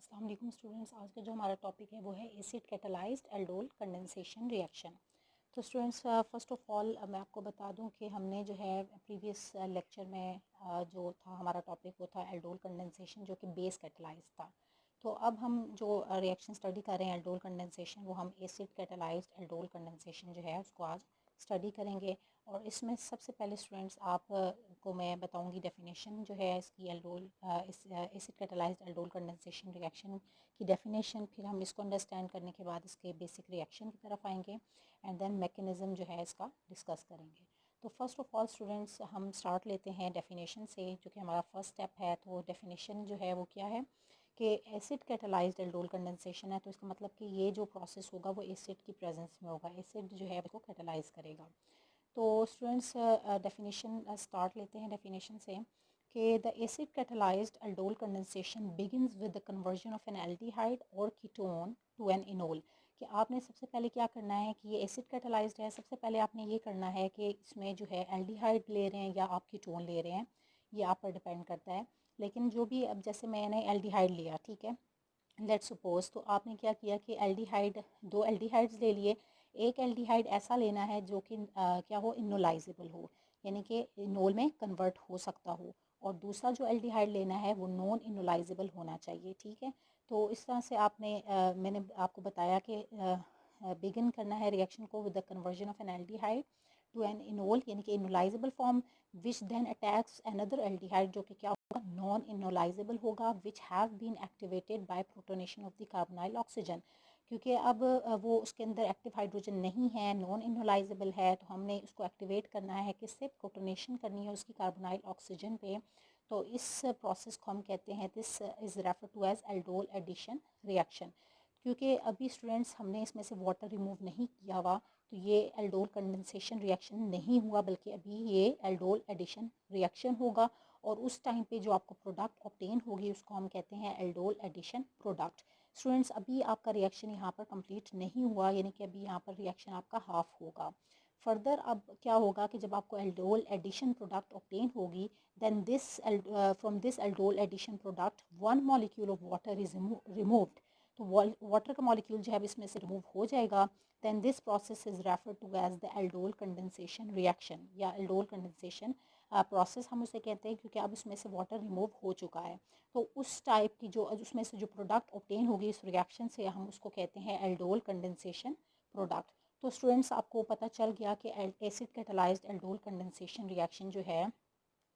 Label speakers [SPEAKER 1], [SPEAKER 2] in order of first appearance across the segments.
[SPEAKER 1] अस्सलाम वालेकुम स्टूडेंट्स। आज का जो हमारा टॉपिक है वो है acid catalysed aldol condensation reaction. तो स्टूडेंट्स फ़र्स्ट ऑफ ऑल मैं आपको बता दूं कि हमने जो है प्रीवियस लेक्चर में जो था हमारा टॉपिक वो था एल्डोल कंडेंसेशन जो कि बेस कैटालाइज्ड था। तो अब हम जो रिएक्शन स्टडी कर रहे हैं एल्डोल कंडेंसेशन वो हम एसिड कैटालाइज्ड एल्डोल कंडेंसेशन जो है उसको आज स्टडी करेंगे। और इसमें सबसे पहले स्टूडेंट्स आप को मैं बताऊंगी डेफिनेशन जो है इसकी aldol acid catalysed aldol condensation reaction की डेफिनेशन। फिर हम इसको अंडरस्टैंड करने के बाद इसके बेसिक रिएक्शन की तरफ आएंगे एंड देन मैकेनिज़्म जो है इसका डिस्कस करेंगे। तो फर्स्ट ऑफ ऑल स्टूडेंट्स हम स्टार्ट लेते हैं डेफिनेशन से जो कि हमारा फर्स्ट स्टेप है। तो डेफिनेशन जो है वो क्या है कि एसिड कैटालाइज्ड एल्डोल कंडेंसेशन है। तो इसका मतलब कि ये जो प्रोसेस होगा वो एसिड की प्रेजेंस में होगा, एसिड जो है इसको कैटालाइज करेगा। तो स्टूडेंट्स डेफिनेशन स्टार्ट लेते हैं डेफिनेशन से कि the acid catalysed aldol condensation begins with the conversion of an aldehyde और कीटोन टू एन इनोल। कि आपने सबसे पहले क्या करना है कि ये एसिड कैटालाइज्ड है, सबसे पहले आपने ये करना है कि इसमें जो है एल्डिहाइड ले रहे हैं या आप कीटोन ले रहे हैं, ये आप पर डिपेंड करता है। लेकिन जो भी, अब जैसे मैंने एल्डिहाइड लिया, ठीक है, लेट्स सपोज, तो आपने क्या किया कि एल्डिहाइड, दो एल्डिहाइड्स ले लिए। एक एल्डिहाइड ऐसा लेना है जो कि क्या हो, इनोलाइजेबल हो, यानी कि इनोल में कन्वर्ट हो सकता हो। और दूसरा जो एल्डिहाइड लेना है वो नॉन इनोलाइजेबल होना चाहिए, ठीक है। तो इस तरह से आपने मैंने आपको बताया कि बिगिन करना है रिएक्शन को with the conversion of an aldehyde to an enol, यानी कि enolizable form, which then attacks another aldehyde जो कि क्या होगा, नॉन इनोलाइजेबल होगा, which have been activated by protonation of the carbonyl oxygen. क्योंकि अब वो उसके अंदर एक्टिव हाइड्रोजन नहीं है, नॉन इनोलाइजेबल है, तो हमने उसको एक्टिवेट करना है, किससे, प्रोटोनेशन करनी है उसकी कार्बोनाइल ऑक्सीजन पे। तो इस प्रोसेस को हम कहते हैं, this is refer to as aldol addition reaction. क्योंकि अभी स्टूडेंट्स हमने इसमें से वाटर रिमूव नहीं किया हुआ, तो ये एल्डोल कंडेंसेशन रिएक्शन नहीं हुआ, बल्कि अभी ये एल्डोल एडिशन रिएक्शन होगा। और उस टाइम पे जो आपको प्रोडक्ट ऑब्टेन होगी उसको हम कहते हैं एल्डोल एडिशन प्रोडक्ट। स्टूडेंट्स अभी आपका रिएक्शन यहाँ पर कंप्लीट नहीं हुआ, यानी कि अभी यहाँ पर रिएक्शन आपका हाफ होगा। फर्दर अब क्या होगा कि जब आपको एल्डोल एडिशन प्रोडक्ट ऑब्टेन होगी, then this from this aldol addition product one molecule of water is removed. तो वाटर का मॉलिक्यूल जो है इसमें से रिमूव हो जाएगा। then this process is referred to as the aldol condensation reaction या aldol condensation प्रोसेस हम उसे कहते हैं, क्योंकि अब उसमें से वाटर रिमूव हो चुका है। तो उस टाइप की जो उसमें से जो प्रोडक्ट ऑब्टेन होगी इस रिएक्शन से, हम उसको कहते हैं एल्डोल कंडेंसेशन प्रोडक्ट। तो स्टूडेंट्स आपको पता चल गया कि acid catalysed aldol condensation reaction जो है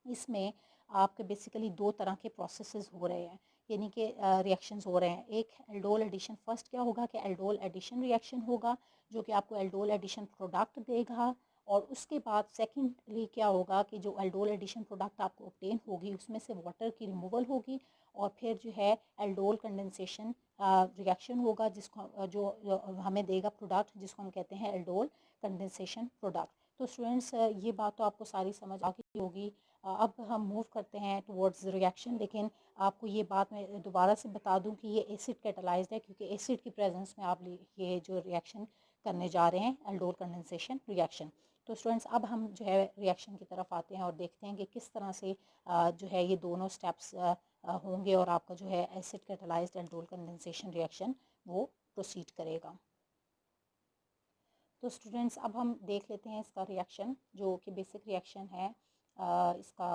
[SPEAKER 1] इसमें आपके बेसिकली दो तरह के प्रोसेसेस हो रहे हैं, यानी कि रिएक्शंस हो रहे हैं। एक एल्डोल एडिशन, फर्स्ट क्या होगा कि एल्डोल एडिशन रिएक्शन होगा जो कि आपको एल्डोल एडिशन प्रोडक्ट देगा। और उसके बाद सेकेंडली क्या होगा कि जो एल्डोल एडिशन प्रोडक्ट आपको ऑब्टेन होगी उसमें से वाटर की रिमूवल होगी और फिर जो है एल्डोल कंडेंसेशन रिएक्शन होगा, जिसको जो हमें देगा प्रोडक्ट जिसको हम कहते हैं एल्डोल कंडेंसेशन प्रोडक्ट। तो स्टूडेंट्स ये बात तो आपको सारी समझ आ गई होगी। अब हम मूव करते हैं टुवर्ड्स रिएक्शन, लेकिन आपको ये बात मैं दोबारा से बता दूं कि ये एसिड कैटालाइज्ड है, क्योंकि एसिड की प्रेजेंस में आप ये जो रिएक्शन करने जा रहे हैं एल्डोल कंडेंसेशन रिएक्शन। तो स्टूडेंट्स अब हम जो है रिएक्शन की तरफ आते हैं और देखते हैं कि किस तरह से जो है ये दोनों स्टेप्स होंगे और आपका जो है acid catalysed aldol condensation reaction वो प्रोसीड करेगा। तो स्टूडेंट्स अब हम देख लेते हैं इसका रिएक्शन जो कि बेसिक रिएक्शन है इसका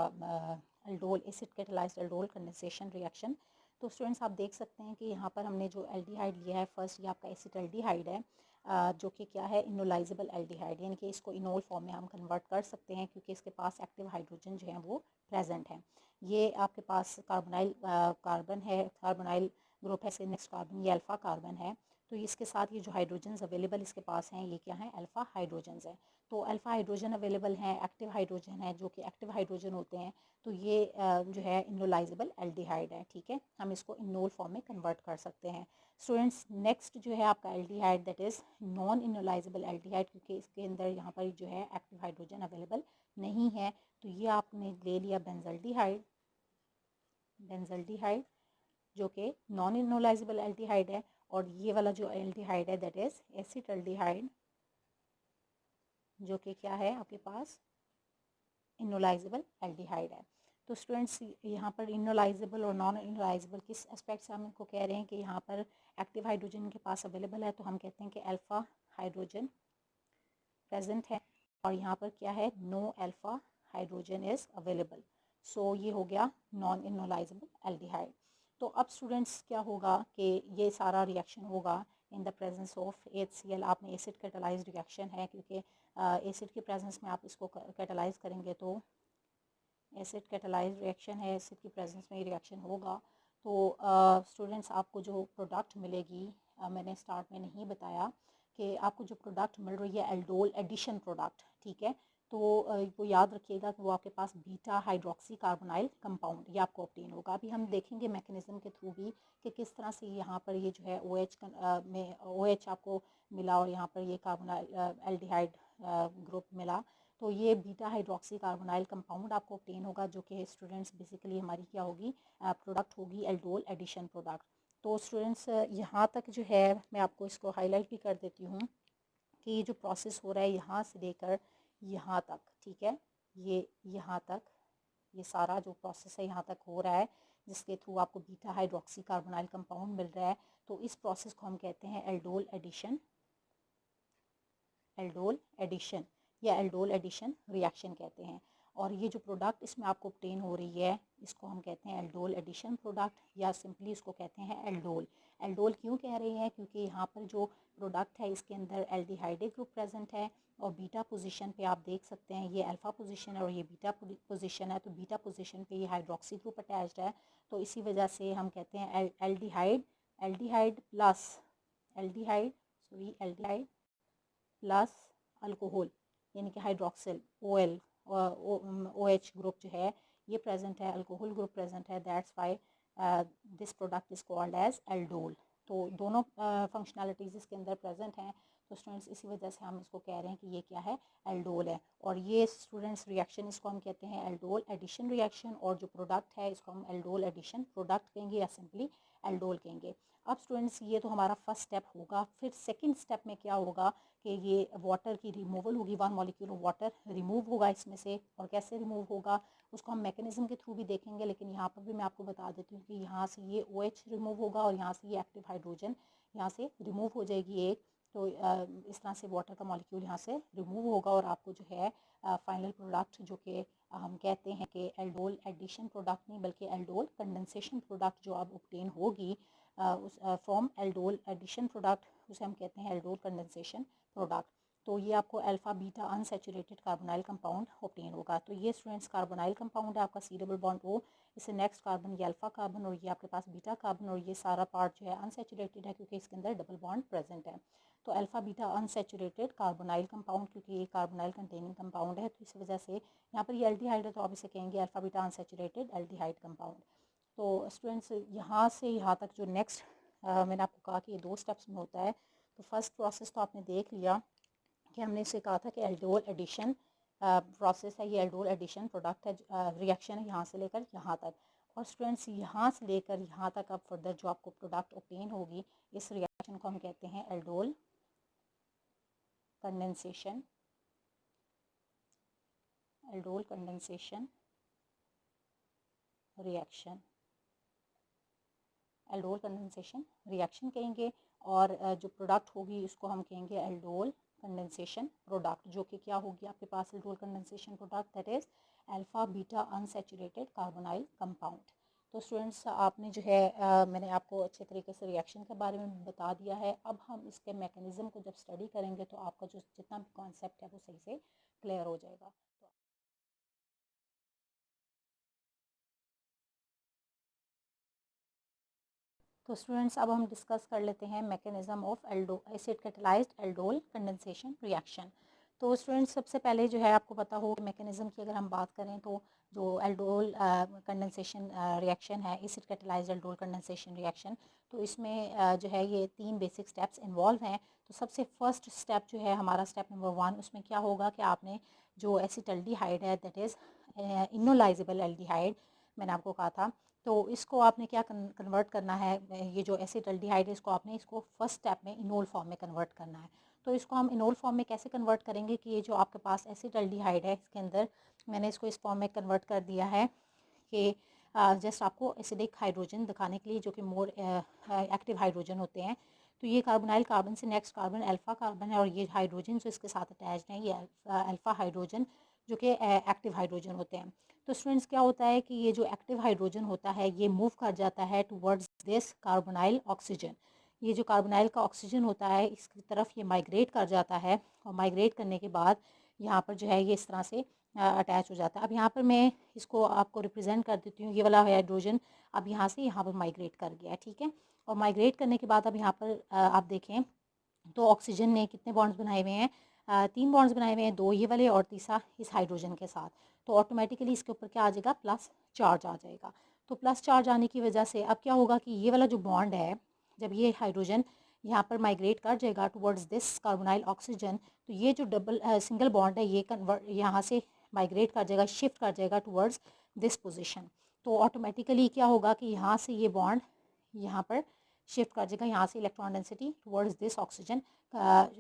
[SPEAKER 1] aldol acid catalysed aldol condensation reaction. तो स्टूडेंट्स आप देख सकते हैं कि यहाँ पर हमने जो एल्डिहाइड लिया है, फर्स्ट ये आपका एसिड एल्डिहाइड है जो कि क्या है, इनोलाइजेबल एल्डिहाइड, यानी कि इसको इनोल फॉर्म में हम कन्वर्ट कर सकते हैं क्योंकि इसके पास एक्टिव हाइड्रोजन जो है वो प्रेजेंट है। ये आपके पास कार्बोनाइल कार्बन है, कार्बोनाइल ग्रुप है, नेक्स्ट कार्बन ये अल्फ़ा कार्बन है। तो इसके साथ ये जो हाइड्रोजन अवेलेबल इसके पास हैं ये क्या हैं, अल्फ़ा हाइड्रोजन है। तो अल्फ़ा हाइड्रोजन अवेलेबल हैं, एक्टिव हाइड्रोजन है, जो कि एक्टिव हाइड्रोजन होते हैं। तो ये जो है इनोलाइजेबल एल्डिहाइड है, ठीक है, हम इसको इनोल फॉर्म में कन्वर्ट कर सकते हैं। स्टूडेंट्स नेक्स्ट जो है आपका aldehyde that is non enolisable aldehyde, क्योंकि इसके अंदर यहाँ पर जो है एक्टिव हाइड्रोजन अवेलेबल नहीं है। तो ये आपने ले लिया बेंजल्डिहाइड, बेंजल्डिहाइड जो कि नॉन इनोलाइजेबल एल्डिहाइड है। और ये वाला जो एल्डिहाइड है दैट इज़ एसिड एल्डिहाइड जो कि क्या है आपके पास, इनोलाइजेबल एल्डिहाइड है। तो स्टूडेंट्स यहाँ पर इनोलाइजेबल और नॉन इनोलाइजेबल किस एस्पेक्ट से हम इनको कह रहे हैं कि यहाँ पर एक्टिव हाइड्रोजन के पास अवेलेबल है, तो हम कहते हैं कि अल्फ़ा हाइड्रोजन प्रेजेंट है, और यहाँ पर क्या है, no alpha hydrogen is available. So ये हो गया नॉन इनोलाइजेबल एल्डिहाइड। तो अब स्टूडेंट्स क्या होगा कि ये सारा रिएक्शन होगा in the presence of HCl। आपने एसिड कैटालाइज्ड रिएक्शन है, क्योंकि एसिड के प्रेजेंस में आप इसको कैटालाइज करेंगे, तो एसिड कैटालाइज्ड रिएक्शन है, एसिड की प्रेजेंस में ये रिएक्शन होगा। तो स्टूडेंट्स आपको जो प्रोडक्ट मिलेगी, मैंने स्टार्ट में नहीं बताया कि आपको जो प्रोडक्ट मिल रही है एल्डोल एडिशन प्रोडक्ट, ठीक है। तो वो याद रखिएगा कि वो आपके पास बीटा हाइड्रोक्सी कार्बोनाइल कंपाउंड ये आपको ऑब्टेन होगा। अभी हम देखेंगे मैकेनिज्म के थ्रू भी कि किस तरह से यहाँ पर ये जो है OH में OH आपको मिला और यहाँ पर ये कार्बोनाइल एल्डिहाइड ग्रुप मिला। तो ये बीटा हाइड्रोक्सी कार्बोनाइल कंपाउंड आपको ऑब्टेन होगा, जो कि स्टूडेंट्स बेसिकली हमारी क्या होगी, प्रोडक्ट होगी एल्डोल एडिशन प्रोडक्ट। तो स्टूडेंट्स यहाँ तक जो है मैं आपको इसको हाईलाइट भी कर देती हूँ कि ये जो प्रोसेस हो रहा है यहाँ से लेकर यहाँ तक, ठीक है, ये यहाँ तक ये सारा जो प्रोसेस है यहाँ तक हो रहा है, जिसके थ्रू आपको बीटा हाइड्रोक्सी कार्बोनाइल कंपाउंड मिल रहा है। तो इस प्रोसेस को हम कहते हैं एल्डोल एडिशन, एल्डोल एडिशन या एल्डोल एडिशन रिएक्शन कहते हैं। और ये जो प्रोडक्ट इसमें आपको ऑब्टेन हो रही है, इसको हम कहते हैं एल्डोल एडिशन प्रोडक्ट, या सिंपली इसको कहते हैं एल्डोल। एल्डोल क्यों कह रहे हैं, क्योंकि यहाँ पर जो प्रोडक्ट है इसके अंदर एल्डिहाइड ग्रुप प्रेजेंट है, और बीटा पोजीशन पे आप देख सकते हैं ये अल्फ़ा पोजीशन है और ये बीटा पोजीशन है। तो बीटा पोजीशन पे ये हाइड्रोक्सी ग्रुप अटैच्ड है, तो इसी वजह से हम कहते हैं aldehyde, aldehyde plus aldehyde plus alcohol, यानी कि हाइड्रोक्सिल OL OH ग्रुप जो है ये प्रेजेंट है, अल्कोहल ग्रुप प्रेजेंट है, that's why this product is called as aldol. तो दोनों फंक्शनैलिटीज़ इसके अंदर प्रेजेंट हैं। तो स्टूडेंट्स इसी वजह से हम इसको कह रहे हैं कि ये क्या है, एल्डोल है। और ये स्टूडेंट्स रिएक्शन इसको हम कहते हैं एल्डोल एडिशन रिएक्शन, और जो प्रोडक्ट है इसको हम एल्डोल एडिशन प्रोडक्ट कहेंगे या सिंपली एल्डोल कहेंगे। अब स्टूडेंट्स ये तो हमारा फर्स्ट स्टेप होगा। फिर सेकंड स्टेप में क्या होगा कि ये वाटर की रिमूवल होगी, 1 मॉलिक्यूल ऑफ वाटर रिमूव होगा इसमें से। और कैसे रिमूव होगा उसको हम मैकेनिज्म के थ्रू भी देखेंगे, लेकिन यहाँ पर भी मैं आपको बता देती हूँ कि यहाँ से ये OH रिमूव होगा और यहाँ से ये एक्टिव हाइड्रोजन यहाँ से रिमूव हो जाएगी एक। तो इस तरह से वाटर का मॉलिक्यूल यहाँ से रिमूव होगा, और आपको जो है फाइनल प्रोडक्ट जो कि हम कहते हैं कि एल्डोल एडिशन प्रोडक्ट नहीं बल्कि एल्डोल कंडेंसेशन प्रोडक्ट जो अब ऑब्टेन होगी उस फ्रॉम एल्डोल एडिशन प्रोडक्ट, उसे हम कहते हैं एल्डोल कंडेंसेशन प्रोडक्ट। तो ये आपको alpha beta unsaturated carbonyl compound obtain होगा। तो ये स्टूडेंट्स कार्बोनाइल कंपाउंड है आपका C डबल बॉन्ड O, इससे नेक्स्ट कार्बन ये अल्फ़ा कार्बन, और ये आपके पास बीटा कार्बन, और ये सारा पार्ट जो है अनसैचुरेटेड है क्योंकि इसके अंदर डबल बॉन्ड प्रेजेंट है। तो alpha beta unsaturated carbonyl compound, क्योंकि ये कार्बोनाइल कंटेनिंग कंपाउंड है, तो इस वजह से यहाँ पर ये एल्डिहाइड है तो आप इसे कहेंगे alpha beta unsaturated aldehyde compound. तो स्टूडेंट्स यहाँ से यहाँ तक जो नेक्स्ट मैंने आपको कहा कि ये 2 स्टेप्स में होता है। तो फर्स्ट प्रोसेस तो आपने देख लिया कि हमने इसे कहा था कि एल्डोल एडिशन प्रोसेस है, ये एल्डोल एडिशन प्रोडक्ट है, रिएक्शन है यहाँ से लेकर यहाँ तक। और स्टूडेंट्स यहाँ से लेकर यहाँ तक अब फर्दर जो आपको प्रोडक्ट ऑब्टेन होगी, इस रिएक्शन को हम कहते हैं aldol condensation, aldol condensation reaction, aldol condensation reaction कहेंगे। और जो प्रोडक्ट होगी उसको हम कहेंगे एल्डोल कंडेंसेशन प्रोडक्ट, जो कि क्या होगी आपके पास aldol condensation product, that is alpha beta unsaturated carbonyl compound. तो स्टूडेंट्स आपने जो है मैंने आपको अच्छे तरीके से रिएक्शन के बारे में बता दिया है। अब हम इसके मैकेनिज़्म को जब स्टडी करेंगे तो आपका जो जितना भी कॉन्सेप्ट है वो सही से क्लियर हो जाएगा। तो स्टूडेंट्स अब हम डिस्कस कर लेते हैं mechanism of acid catalysed aldol condensation reaction. तो स्टूडेंट्स सबसे पहले जो है आपको पता हो मैकेनिज्म की अगर हम बात करें तो जो एल्डोल कंडेंसेशन रिएक्शन है, acid catalysed aldol condensation reaction, तो इसमें जो है ये 3 बेसिक स्टेप्स इन्वॉल्व हैं। तो सबसे फर्स्ट स्टेप जो है हमारा स्टेप नंबर 1, उसमें क्या होगा कि आपने जो एसिटल्डिहाइड है दैट इज़ इनोलाइजेबल एल्डिहाइड मैंने आपको कहा था, तो इसको आपने क्या कन्वर्ट करना है, ये जो एसिटल्डिहाइड है इसको आपने इसको फर्स्ट स्टेप में इनोल फॉर्म में कन्वर्ट करना है। तो इसको हम इनोल फॉर्म में कैसे कन्वर्ट करेंगे कि ये जो आपके पास एसिटल्डिहाइड है इसके अंदर मैंने इसको इस फॉर्म में कन्वर्ट कर दिया है कि जस्ट आपको एसिडिक हाइड्रोजन दिखाने के लिए जो कि मोर एक्टिव हाइड्रोजन होते हैं। तो ये कार्बोनाइल कार्बन से नेक्स्ट कार्बन अल्फ़ा कार्बन है और ये हाइड्रोजन जो इसके साथ अटैच्ड हैं ये अल्फ़ा हाइड्रोजन जो कि एक्टिव हाइड्रोजन होते हैं। तो स्टूडेंट्स क्या होता है कि ये जो एक्टिव हाइड्रोजन होता है ये मूव कर जाता है टुवर्ड्स दिस कार्बोनाइल ऑक्सीजन। ये जो कार्बोनाइल का ऑक्सीजन होता है इसकी तरफ ये माइग्रेट कर जाता है और माइग्रेट करने के बाद यहाँ पर जो है ये इस तरह से अटैच हो जाता है। अब यहाँ पर मैं इसको आपको रिप्रेजेंट कर देती हूँ। ये वाला हाइड्रोजन अब यहाँ से यहाँ पर माइग्रेट कर गया है, ठीक है। और माइग्रेट करने के बाद अब यहाँ पर आप देखें तो ऑक्सीजन ने कितने बॉन्ड्स बनाए हुए हैं, 3 बॉन्ड्स बनाए हुए हैं, 2 ये वाले और तीसरा इस हाइड्रोजन के साथ। तो ऑटोमेटिकली इसके ऊपर क्या आ जाएगा, प्लस चार्ज आ जाएगा। तो प्लस चार्ज आने की वजह से अब क्या होगा कि ये वाला जो बॉन्ड है, जब ये हाइड्रोजन यहाँ पर माइग्रेट कर जाएगा टुवर्ड्स दिस कार्बोनाइल ऑक्सीजन, तो ये जो सिंगल बॉन्ड है ये कन्वर्ट यहाँ से माइग्रेट कर जाएगा, शिफ्ट कर जाएगा टुवर्ड्स दिस पोजीशन। तो ऑटोमेटिकली क्या होगा कि यहाँ से ये बॉन्ड यहाँ पर शिफ्ट कर जाएगा, यहाँ से electron density towards this oxygen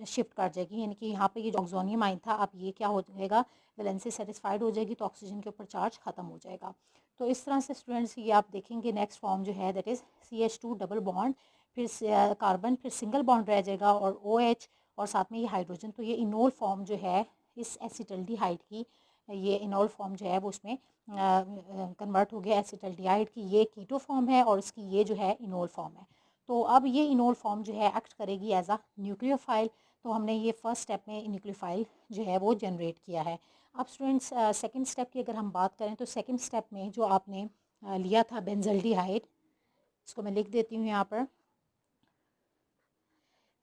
[SPEAKER 1] shift कर जाएगी, यानी कि यहाँ पे ये जो ऑक्सोनियम आयन था अब ये क्या हो जाएगा, वैलेंसी सेटिस्फाइड हो जाएगी, तो ऑक्सीजन के ऊपर चार्ज खत्म हो जाएगा। तो इस तरह से स्टूडेंट्स ये आप देखेंगे नेक्स्ट फॉर्म जो है that is CH2 double bond, फिर कार्बन, फिर सिंगल बॉन्ड रह जाएगा और OH और साथ में ये हाइड्रोजन। तो ये इनोल फॉर्म जो है इस एसिटल्डिहाइड की, ये इनोल फॉर्म जो है वो उसमें कन्वर्ट हो गया एसिटल्डिहाइड की, ये कीटो फॉर्म है और इसकी ये जो है इनोल फॉर्म है। तो अब ये इनोल फॉर्म जो है एक्ट करेगी एज अ न्यूक्लियोफाइल। तो हमने ये फर्स्ट स्टेप में न्यूक्लियोफाइल जो है वो जनरेट किया है। अब स्टूडेंट्स सेकंड स्टेप की अगर हम बात करें तो सेकंड स्टेप में जो आपने लिया था बेंजल्डिहाइड, इसको मैं लिख देती हूँ यहाँ पर,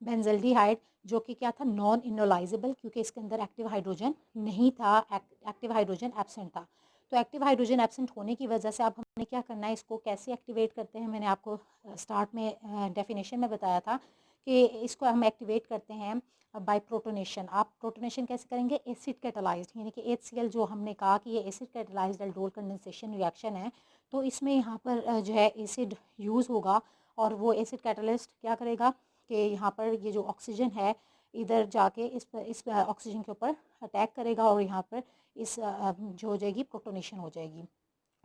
[SPEAKER 1] बेंजल्डिहाइड जो कि क्या था, नॉन इनोलाइजेबल, क्योंकि इसके अंदर एक्टिव हाइड्रोजन नहीं था, एक्टिव हाइड्रोजन एब्सेंट था। तो एक्टिव हाइड्रोजन एब्सेंट होने की वजह से अब हमने क्या करना है, इसको कैसे एक्टिवेट करते हैं, मैंने आपको स्टार्ट में डेफिनेशन में बताया था कि इसको हम एक्टिवेट करते हैं बाय प्रोटोनेशन। आप प्रोटोनेशन कैसे करेंगे, एसिड कैटालाइज्ड, यानी कि HCl जो हमने कहा कि ये acid catalysed aldol condensation reaction है, तो इसमें यहाँ पर जो है एसिड यूज़ होगा और वो एसिड कैटालिस्ट क्या करेगा कि यहाँ पर ये जो ऑक्सीजन है इधर जाके इस ऑक्सीजन के ऊपर अटैक करेगा और यहाँ पर इस जो हो जाएगी प्रोटोनेशन हो जाएगी।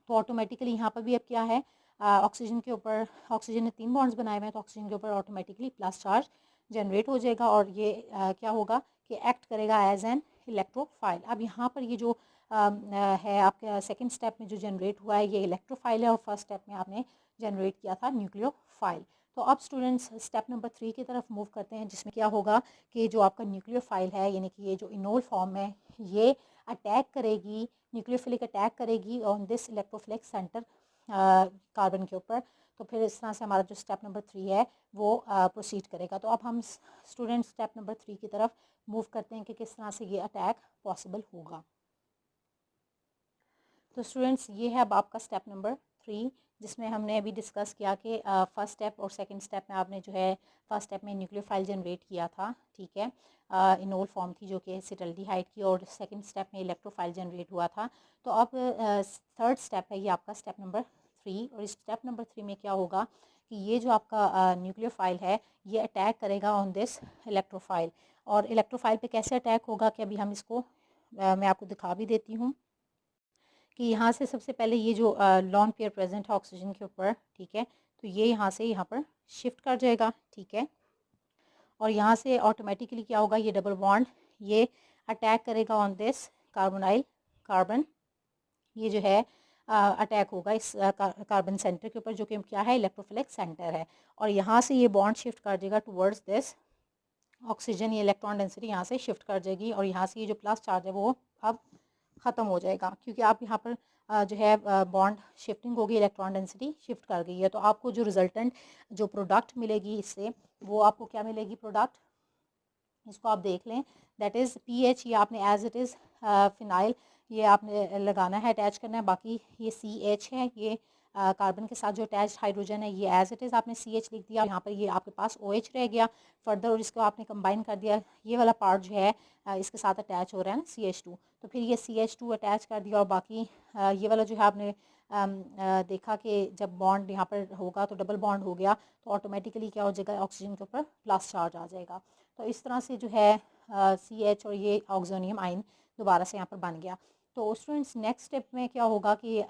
[SPEAKER 1] तो ऑटोमेटिकली यहाँ पर भी अब क्या है, ऑक्सीजन के ऊपर, ऑक्सीजन ने 3 बॉन्ड्स बनाए हुए हैं तो ऑक्सीजन के ऊपर ऑटोमेटिकली प्लस चार्ज जनरेट हो जाएगा और ये क्या होगा कि एक्ट करेगा एज एन इलेक्ट्रोफाइल। अब यहाँ पर ये जो है आपके सेकंड स्टेप में जो जनरेट हुआ है ये इलेक्ट्रोफाइल है और फर्स्ट स्टेप में आपने जनरेट किया था न्यूक्लियोफाइल। तो अब स्टूडेंट्स स्टेप नंबर 3 की तरफ मूव करते हैं, जिसमें क्या होगा कि जो आपका न्यूक्लियोफाइल है यानी कि ये जो इनोल फॉर्म है ये अटैक करेगी, न्यूक्लियोफिलिक अटैक करेगी on this electrophilic centre carbon के ऊपर। तो फिर इस तरह से हमारा जो स्टेप नंबर 3 है वो प्रोसीड करेगा। तो अब हम स्टूडेंट स्टेप नंबर 3 की तरफ मूव करते हैं कि किस तरह से ये अटैक पॉसिबल होगा। तो स्टूडेंट्स ये है अब आपका स्टेप नंबर 3, जिसमें हमने अभी डिस्कस किया कि फर्स्ट स्टेप और सेकंड स्टेप में आपने जो है फर्स्ट स्टेप में न्यूक्लियोफाइल जनरेट किया था, ठीक है, इनोल फॉर्म थी जो कि एसिटल्डिहाइड की, और सेकंड स्टेप में इलेक्ट्रोफाइल जनरेट हुआ था। तो अब थर्ड स्टेप है ये आपका स्टेप नंबर 3, और इस स्टेप नंबर 3 में क्या होगा कि ये जो आपका न्यूक्लियोफाइल है ये अटैक करेगा ऑन दिस इलेक्ट्रोफाइल। और इलेक्ट्रोफाइल पे कैसे अटैक होगा कि अभी हम इसको मैं आपको दिखा भी देती हूँ कि यहाँ से सबसे पहले ये जो लॉन पेयर प्रेजेंट है ऑक्सीजन के ऊपर, ठीक है, तो ये यहाँ से यहाँ पर शिफ्ट कर जाएगा, ठीक है, और यहाँ से ऑटोमेटिकली क्या होगा, ये डबल बॉन्ड ये अटैक करेगा ऑन दिस कार्बोनाइल कार्बन, ये जो है अटैक होगा इस कार्बन सेंटर के ऊपर जो कि क्या है, इलेक्ट्रोफिलिक सेंटर है, और यहाँ से ये बॉन्ड शिफ्ट कर देगा टुवर्ड्स दिस ऑक्सीजन, ये इलेक्ट्रॉन डेंसिटी यहाँ से शिफ्ट कर जाएगी और यहाँ से ये जो प्लस चार्ज है वो अब ख़त्म हो जाएगा, क्योंकि आप यहाँ पर जो है बॉन्ड शिफ्टिंग होगी, इलेक्ट्रॉन डेंसिटी शिफ्ट कर गई है। तो आपको जो रिजल्टेंट जो प्रोडक्ट मिलेगी इससे, वो आपको क्या मिलेगी प्रोडक्ट, इसको आप देख लें, दैट इज़ PH, ये आपने एज इट इज़ फिनाइल ये आपने लगाना है, अटैच करना है, बाकी ये CH है, ये कार्बन के साथ जो अटैच हाइड्रोजन है ये एज इट इज़ आपने CH लिख दिया, यहाँ पर ये आपके पास OH रह गया फर्दर, और इसको आपने कंबाइन कर दिया, ये वाला पार्ट जो है इसके साथ अटैच हो रहा है ना CH2, तो फिर ये CH2 अटैच कर दिया, और बाकी ये वाला जो है आपने देखा कि जब बॉन्ड यहाँ पर होगा तो डबल बॉन्ड हो गया, तो ऑटोमेटिकली क्या हो जाएगा, ऑक्सीजन के ऊपर प्लस चार्ज आ जाएगा। तो इस तरह से जो है CH और ये ऑक्सोनियम आयन दोबारा से यहाँ पर बन गया। तो स्टूडेंट्स नेक्स्ट स्टेप में क्या होगा कि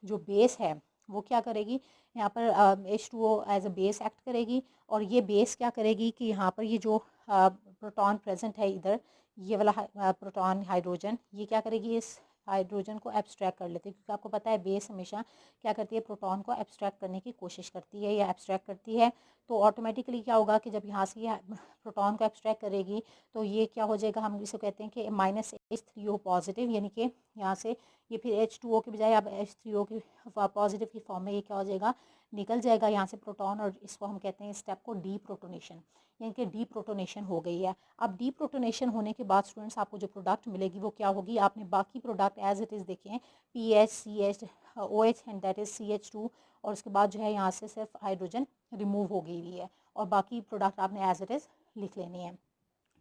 [SPEAKER 1] जो बेस है वो क्या करेगी, यहाँ पर H2O as a base act करेगी, और ये बेस क्या करेगी कि यहाँ पर ये जो प्रोटॉन प्रेजेंट है इधर, ये वाला प्रोटॉन हाइड्रोजन, ये क्या करेगी, इस हाइड्रोजन को एब्स्ट्रैक्ट कर लेती है, क्योंकि आपको पता है बेस हमेशा क्या करती है, प्रोटॉन को एब्स्ट्रैक्ट करने की कोशिश करती है या एब्स्ट्रैक्ट करती है। तो ऑटोमेटिकली क्या होगा कि जब यहाँ से ये प्रोटॉन को एब्स्ट्रैक्ट करेगी तो ये क्या हो जाएगा, हम इसे कहते हैं कि -H3O पॉजिटिव, यानी कि यहाँ से ये फिर H2O के बजाय अब H3O की पॉजिटिव की फॉर्म में ये क्या हो जाएगा, निकल जाएगा यहाँ से प्रोटॉन, और इसको हम कहते हैं इस स्टेप को डी प्रोटोनेशन, यानी कि डी प्रोटोनेशन हो गई है। अब डी प्रोटोनेशन होने के बाद स्टूडेंट्स आपको जो प्रोडक्ट मिलेगी वो क्या होगी, आपने बाकी प्रोडक्ट एज इट इज़ देखे हैं, PH CH OH and that is CH2, और उसके बाद जो है यहाँ से सिर्फ हाइड्रोजन रिमूव हो गई हुई है, और बाकी प्रोडक्ट आपने एज इट इज़ लिख लेनी है।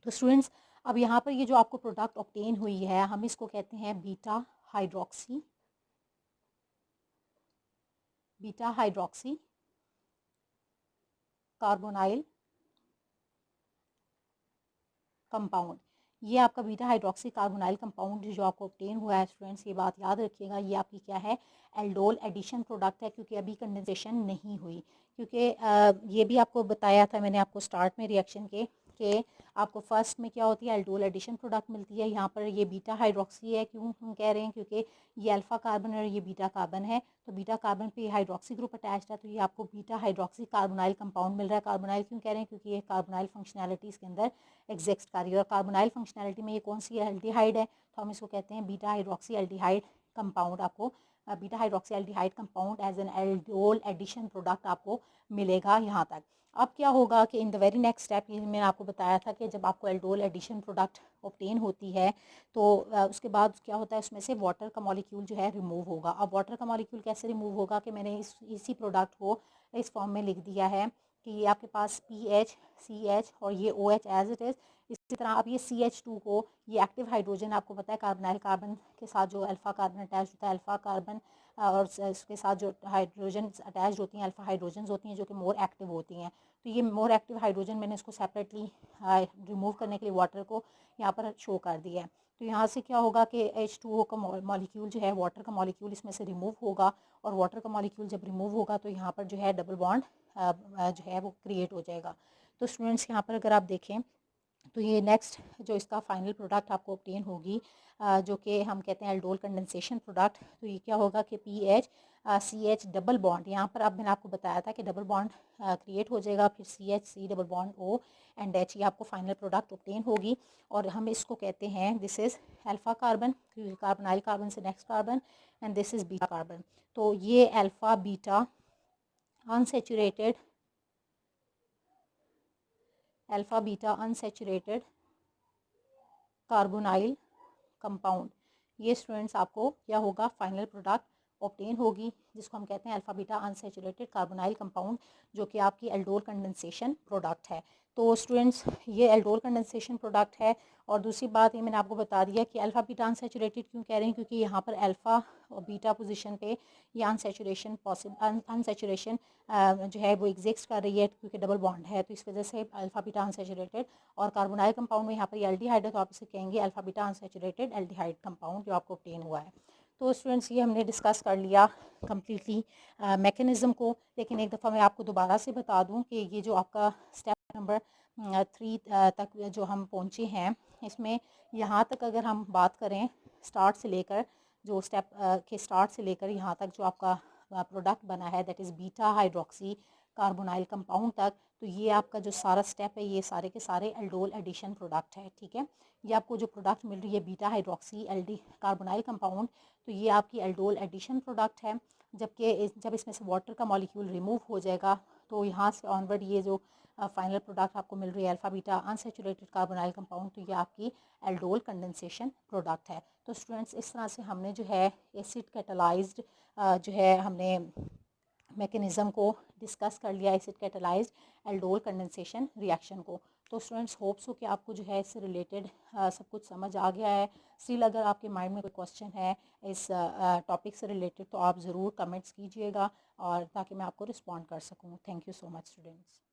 [SPEAKER 1] तो स्टूडेंट्स अब यहाँ पर ये जो आपको प्रोडक्ट ऑब्टेन हुई है, हम इसको कहते हैं बीटा हाइड्रोक्सी कार्बोनाइल कंपाउंड। ये आपका बीटा हाइड्रोक्सी कार्बोनाइल कंपाउंड जो आपको ऑब्टेन हुआ है स्टूडेंट्स, ये बात याद रखिएगा, ये आपकी क्या है, एल्डोल एडिशन प्रोडक्ट है, क्योंकि अभी कंडेंसेशन नहीं हुई। क्योंकि ये भी आपको बताया था मैंने आपको स्टार्ट में रिएक्शन के कि आपको फर्स्ट में क्या होती है, एल्डोल एडिशन प्रोडक्ट मिलती है। यहाँ पर ये बीटा हाइड्रोक्सी है, क्यों हम कह रहे हैं, क्योंकि ये अल्फा कार्बन और ये बीटा कार्बन है, तो बीटा कार्बन पे हाइड्रोक्सी ग्रुप अटैच्ड है, तो ये आपको बीटा हाइड्रोक्सी कार्बोनाइल कंपाउंड मिल रहा है। कार्बोनाइल क्यों कह रहे हैं, क्योंकि ये कार्बोनाइल फंक्शनैलिटीज़ के अंदर एग्जिस्ट कर रही है, और कार्बोनाइल फंक्शनैलिटी में ये कौन सी एल्डिहाइड है, तो हम इसको कहते हैं बीटा हाइड्रोक्सी एल्डिहाइड कंपाउंड। आपको beta hydroxy aldehyde compound as an aldol addition product आपको मिलेगा यहाँ तक। अब क्या होगा कि in the very next step, ये मैंने आपको बताया था कि जब आपको एल्डोल एडिशन प्रोडक्ट ऑब्टेन होती है तो उसके बाद क्या होता है, उसमें से वाटर का मॉलिक्यूल जो है रिमूव होगा। अब वाटर का मॉलिक्यूल कैसे रिमूव होगा, कि मैंने इसी प्रोडक्ट को इस फॉर्म में लिख दिया है कि ये आपके पास PH CH और ये OH एज इट इज़। इसी तरह आप ये CH2 को, ये एक्टिव हाइड्रोजन आपको पता है कार्बोनाइल कार्बन के साथ जो अल्फा कार्बन अटैच होता है, अल्फा कार्बन और इसके साथ जो हाइड्रोजन अटैच होती हैं, अल्फा हाइड्रोजन होती हैं जो कि मोर एक्टिव होती हैं। तो ये मोर एक्टिव हाइड्रोजन मैंने इसको सेपरेटली रिमूव करने के लिए वाटर को यहाँ पर शो कर दिया है। तो यहाँ से क्या होगा कि H2O का मॉलिक्यूल जो है, वाटर का मॉलिक्यूल इसमें से रिमूव होगा, और वाटर का मॉलिक्यूल जब रिमूव होगा तो यहाँ पर जो है डबल बॉन्ड जो है वो क्रिएट हो जाएगा। तो स्टूडेंट्स यहाँ पर अगर आप देखें तो ये नेक्स्ट जो इसका फाइनल प्रोडक्ट आपको ऑब्टेन होगी, जो कि हम कहते हैं एल्डोल कंडेंसेशन प्रोडक्ट। तो ये क्या होगा कि PH CH डबल बॉन्ड, यहाँ पर अब मैंने आपको बताया था कि डबल बॉन्ड क्रिएट हो जाएगा, फिर CH double bond O and H, ये आपको फाइनल प्रोडक्ट ऑब्टेन होगी। और हम इसको कहते हैं दिस इज़ अल्फा कार्बन, क्योंकि कार्बोनाइल कार्बन से next carbon, and this is beta carbon. तो ये alpha beta unsaturated carbonyl compound, ये स्टूडेंट्स आपको क्या होगा, फाइनल प्रोडक्ट ऑब्टेन होगी, जिसको हम कहते हैं alpha beta unsaturated carbonyl compound, जो कि आपकी एल्डोल कंडेंसेशन प्रोडक्ट है। तो स्टूडेंट्स ये एल्डोल कंडेंसेशन प्रोडक्ट है। और दूसरी बात ये मैंने आपको बता दिया कि अल्फा बीटा अनसेचुरेटेड क्यों कह रहे हैं, क्योंकि यहाँ पर अल्फा और बीटा पोजीशन पे ये अनसेचुरेशन जो है वो एग्जिस्ट कर रही है, क्योंकि डबल बॉन्ड है, तो इस वजह से अल्फा बीटा अनसेचुरेटेड। और कार्बोनाइल कंपाउंड में यहाँ पर एल्डिहाइड है, तो आप इसे कहेंगे alpha beta unsaturated aldehyde compound जो आपको ऑब्टेन हुआ है। तो स्टूडेंट्स ये हमने डिस्कस कर लिया कम्प्लीटली मैकेनिज़्म को। लेकिन एक दफ़ा मैं आपको दोबारा से बता दूं कि ये जो आपका स्टेप नंबर 3 तक जो हम पहुँचे हैं, इसमें यहाँ तक अगर हम बात करें स्टार्ट से लेकर, जो स्टेप के स्टार्ट से लेकर यहाँ तक जो आपका प्रोडक्ट बना है, that is beta hydroxy carbonyl compound तक, तो ये आपका जो सारा स्टेप है ये सारे के सारे एल्डोल एडिशन प्रोडक्ट है। ठीक है, ये आपको जो प्रोडक्ट मिल रही है बीटा हाइड्रोक्सी एल्डी कार्बोनाइल कंपाउंड, तो ये आपकी एल्डोल एडिशन प्रोडक्ट है। जबकि जब इसमें से वाटर का मॉलिक्यूल रिमूव हो जाएगा तो यहाँ से ऑनवर्ड ये जो फाइनल प्रोडक्ट आपको मिल रही है alpha beta unsaturated carbonyl compound, तो ये आपकी एल्डोल कंडेंसेशन प्रोडक्ट है। तो स्टूडेंट्स इस तरह से हमने जो है एसिड कैटलाइज्ड जो है हमने मैकेनिज़्म को डिस्कस कर लिया, acid catalysed aldol condensation reaction को। तो स्टूडेंट्स होप्स हो कि आपको जो है इससे रिलेटेड सब कुछ समझ आ गया है। स्टिल अगर आपके माइंड में कोई क्वेश्चन है इस टॉपिक से रिलेटेड तो आप ज़रूर कमेंट्स कीजिएगा, और ताकि मैं आपको रिस्पॉन्ड कर सकूँ। Thank you so much students.